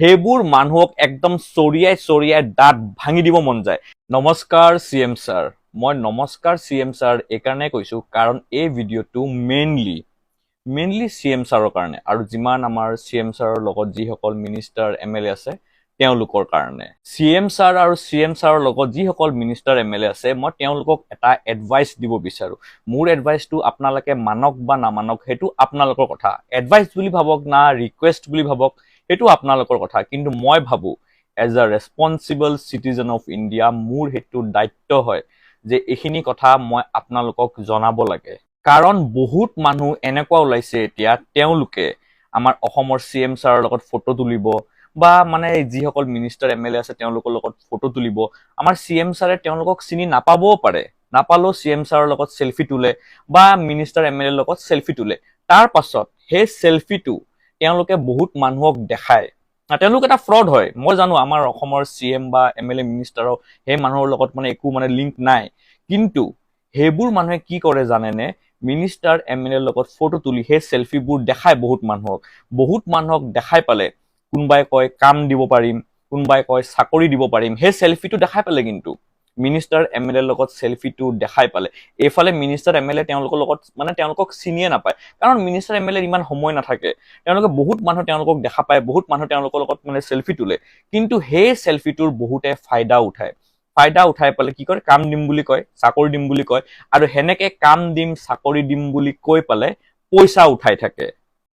সেইবোৰ মানুহক একদম চৰিয়াই দাঁত ভাঙি দিব মন যায়। নমস্কাৰ CM ছাৰ, মই নমস্কাৰ CM ছাৰ এইকাৰণে কৈছো কাৰণ এই ভিডিঅ'টো মেইনলি CM ছাৰৰ কাৰণে আৰু যিমান আমাৰ CM ছাৰৰ লগত যিসকল মিনিষ্টাৰ MLA আছে তেওঁলোকৰ কাৰণে। CM ছাৰ আৰু CM ছাৰৰ লগত যিসকল মিনিষ্টাৰ MLA আছে মই তেওঁলোকক এটা এডভাইচ দিব বিচাৰো। মোৰ এডভাইচটো আপোনালোকে মানক বা নামানক সেইটো আপোনালোকৰ কথা। এডভাইচ বুলি ভাবক না ৰিকুৱেষ্ট বুলি ভাবক সেইটো আপোনালোকৰ কথা, কিন্তু মই ভাবো as a responsible citizen of India মোৰ সেইটো দায়িত্ব হয় যে এইখিনি কথা মই আপোনালোকক জনাব লাগে। কাৰণ বহুত মানুহ এনেকুৱা ওলাইছে এতিয়া তেওঁলোকে আমাৰ অসমৰ CM ছাৰৰ লগত ফটো তুলিব বা মানে যিসকল মিনিষ্টাৰ MLA আছে তেওঁলোকৰ লগত ফটো তুলিব। আমাৰ CM ছাৰে তেওঁলোকক চিনি নাপাবও পাৰে, নাপালেও CM ছাৰৰ লগত সেলফি তোলে বা মিনিষ্টাৰ MLA লগত সেলফি তোলে। তাৰ পাছত সেই সেলফিটো তেওঁলোকে বহুত মানুহক দেখায়। তেওঁলোক এটা ফ্ৰড হয়, মই জানো আমাৰ অসমৰ CM বা MLA মিনিষ্টাৰৰ সেই মানুহৰ লগত মানে একো মানে লিংক নাই, কিন্তু সেইবোৰ মানুহে কি কৰে জানেনে? মিনিষ্টাৰ MLA লগত ফটো তুলি সেই সেলফিবোৰ দেখায় বহুত মানুহক দেখাই পালে কোনোবাই কয় কাম দিব পাৰিম, কোনোবাই কয় চাকৰি দিব পাৰিম। সেই সেলফিটো দেখাই পালে কিন্তু মিনিষ্টাৰ MLA লগত সেলফিটো দেখাই পালে এইফালে মিনিষ্টাৰ MLA তেওঁলোকৰ লগত মানে তেওঁলোকক চিনিয়ে নাপায়, কাৰণ মিনিষ্টাৰ MLA ইমান সময় নাথাকে। তেওঁলোকে বহুত মানুহ তেওঁলোকক দেখা পায়, বহুত মানুহ তেওঁলোকৰ লগত মানে সেলফি তোলে, কিন্তু সেই সেলফিটোৰ বহুতে ফায়দা উঠাই পালে কি কৰে? কাম দিম বুলি কয়, চাকৰি দিম বুলি কয়, আৰু হেনেকে কাম দিম চাকৰি দিম বুলি কৈ পালে পইচা উঠাই থাকে।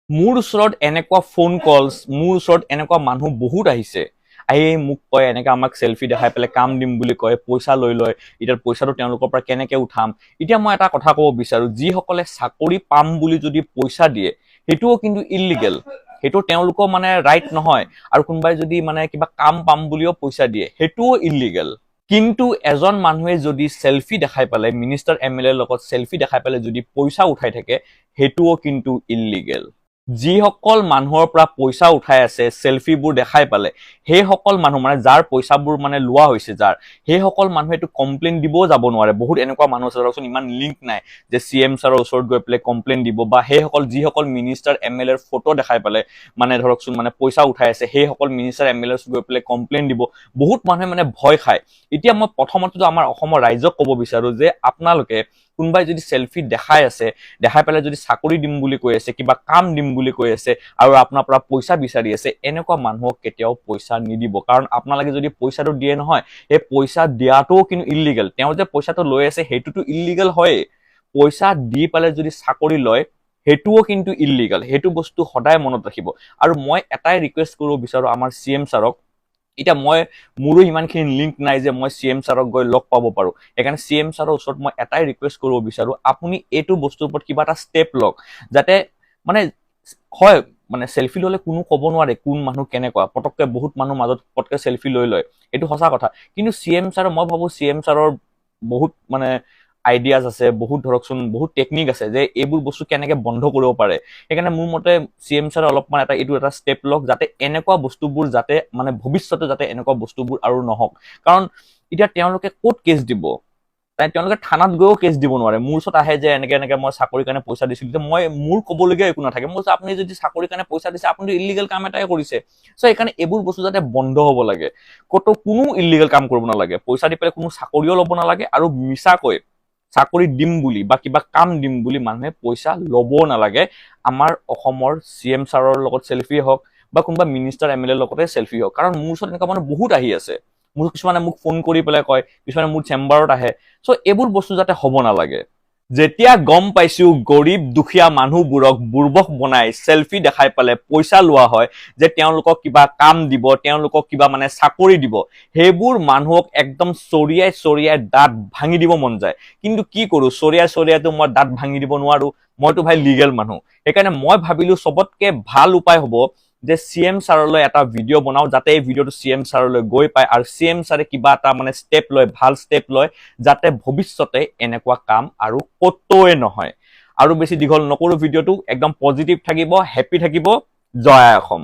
মোৰ ওচৰত এনেকুৱা ফোন কলছ, মোৰ ওচৰত এনেকুৱা মানুহ বহুত আহিছে, আহি মোক কয় এনেকে আমাক সেলফি দেখাই পেলাই কাম দিম বুলি কয়, পইচা লৈ লয়। এতিয়া পইচাটো তেওঁলোকৰ পৰা কেনেকে উঠাম? এতিয়া মই এটা কথা ক'ব বিচাৰো, যিসকলে চাকৰি পাম বুলি যদি পইচা দিয়ে সেইটোও কিন্তু ইলিগেল, সেইটো তেওঁলোকৰ মানে ৰাইট নহয়। আৰু কোনোবাই যদি মানে কিবা কাম পাম বুলিও পইচা দিয়ে সেইটোও ইলিগেল। কিন্তু এজন মানুহে যদি সেলফি দেখাই পালে, মিনিষ্টাৰ MLA লগত সেলফি দেখাই পালে যদি পইচা উঠাই থাকে সেইটোও কিন্তু ইলিগেল। যিসকল মানুহৰ পৰা পইচা উঠাই আছে সেলফিবোৰ দেখাই পালে সেইসকল মানুহ মানে যাৰ পইচাবোৰ মানে লোৱা হৈছে সেইসকল মানুহে এইটো কমপ্লেইন দিবও যাব নোৱাৰে। বহুত এনেকুৱা মানুহ আছে ধৰকচোন ইমান লিংক নাই যে CM ছাৰৰ ওচৰত গৈ পেলাই কমপ্লেইন দিব, বা যিসকল মিনিষ্টাৰ MLA ৰ ফটো দেখাই পালে মানে ধৰকচোন মানে পইচা উঠাই আছে সেইসকল মিনিষ্টাৰ MLA গৈ পেলাই কমপ্লেইন দিব। বহুত মানুহে মানে ভয় খায়। এতিয়া মই প্ৰথমতে আমাৰ অসমৰ ৰাইজক ক'ব বিচাৰো যে আপোনালোকে কোনোবাই যদি সেলফি দেখাই পেলাই যদি চাকৰি দিম বুলি কৈ আছে, কিবা কাম দিম বুলি কৈ আছে আৰু আপোনাৰ পৰা পইচা বিচাৰি আছে, এনেকুৱা মানুহক কেতিয়াও পইচা নিদিব। কাৰণ আপোনালোকে যদি পইচাটো দিয়ে নহয়, সেই পইচা দিয়াটোও কিন্তু ইলিগেল। তেওঁ যে পইচাটো লৈ আছে সেইটোতো ইলিগেল হয়ে, পইচা দি পেলাই যদি চাকৰি লয় সেইটোও কিন্তু ইলিগেল। সেইটো বস্তু সদায় মনত ৰাখিব। আৰু মই এটাই ৰিকুৱেষ্ট কৰিব বিচাৰো আমাৰ CM ছাৰক, এতিয়া মোৰো ইমানখিনি লিংক নাই যে মই CM ছাৰক গৈ লগ পাব পাৰো, সেইকাৰণে CM ছাৰৰ ওচৰত মই এটাই ৰিকুৱেষ্ট কৰিব বিচাৰো, আপুনি এইটো বস্তুৰ ওপৰত কিবা এটা ষ্টেপ লওক, যাতে মানে হয় মানে সেলফি ললে কোনো ক'ব নোৱাৰে কোন মানুহ কেনেকুৱা, পটককে বহুত মানুহ মাজত পটককে সেলফি লৈ লয়, এইটো সঁচা কথা। কিন্তু CM ছাৰৰ মই ভাবো CM ছাৰৰ বহুত মানে আইডিয়াজ আছে, বহুত ধৰকচোন বহুত টেকনিক আছে যে এইবোৰ বস্তু কেনেকে বন্ধ কৰিব পাৰে। সেইকাৰণে মোৰ মতে CM ছাৰে অলপমান এইটো এটা ষ্টেপ লওক, যাতে এনেকুৱা বস্তুবোৰ যাতে মানে ভৱিষ্যতে যাতে এনেকুৱা বস্তুবোৰ আৰু নহওক। কাৰণ এতিয়া তেওঁলোকে ক'ত কেছ দিব? তেওঁলোকে থানাত গৈও কেছ দিব নোৱাৰে। মোৰ ওচৰত আহে যে এনেকে মই চাকৰিৰ কাৰণে পইচা দিছিলো, মোৰ ক'বলগীয়া একো নাথাকে। মই আপুনি যদি চাকৰিৰ কাৰণে পইচা দিছে আপুনি ইলিগেল কাম এটাই কৰিছে। চ' সেইকাৰণে এইবোৰ বস্তু যাতে বন্ধ হ'ব লাগে, কোনো ইলিগেল কাম কৰিব নালাগে, পইচা দি পেলাই কোনো চাকৰিও ল'ব নালাগে, আৰু মিছাকৈ চাকৰি দিম বুলি বা কিবা কাম দিম বুলি মানুহে পইচা ল'বও নালাগে। আমাৰ অসমৰ CM ছাৰৰ লগত সেলফি হওক বা কোনোবা মিনিষ্টাৰ MLA লগতে সেলফি হওক। কাৰণ মোৰ ওচৰত এনেকুৱা মানুহ বহুত আহি আছে, কিছুমানে মোক ফোন কৰি পেলাই কয়, কিছুমানে মোৰ চেম্বাৰত আহে। চ' এইবোৰ বস্তু যাতে হ'ব নালাগে। যেতিয়া গম পাইছো গৰীব দুখীয়া মানুহবোৰক বুৰ্বক বনাই সেলফি দেখাই পালে পইচা লোৱা হয় যে তেওঁলোকক কিবা কাম দিব, তেওঁলোকক কিবা মানে চাকৰি দিব, সেইবোৰ মানুহক একদম চৰিয়াই দাঁত ভাঙি দিব মন যায়। কিন্তু কি কৰো, চৰিয়াইতো মই দাঁত ভাঙি দিব নোৱাৰো, মইতো ভাই লিগেল মানুহ। সেইকাৰণে মই ভাবিলো চবতকে ভাল উপায় হ'ব যে CM ছাৰলৈ এটা ভিডিঅ' বনাও, যাতে এই ভিডিঅ'টো CM ছাৰলৈ গৈ পায় আৰু CM ছাৰে কিবা এটা মানে ষ্টেপ লয়, ভাল ষ্টেপ লয়, যাতে ভৱিষ্যতে এনেকুৱা কাম আৰু কতোৱে নহয়। আৰু বেছি দীঘল নকৰো ভিডিঅ'টো, একদম পজিটিভ থাকিব, হেপী থাকিব। জয় অসম।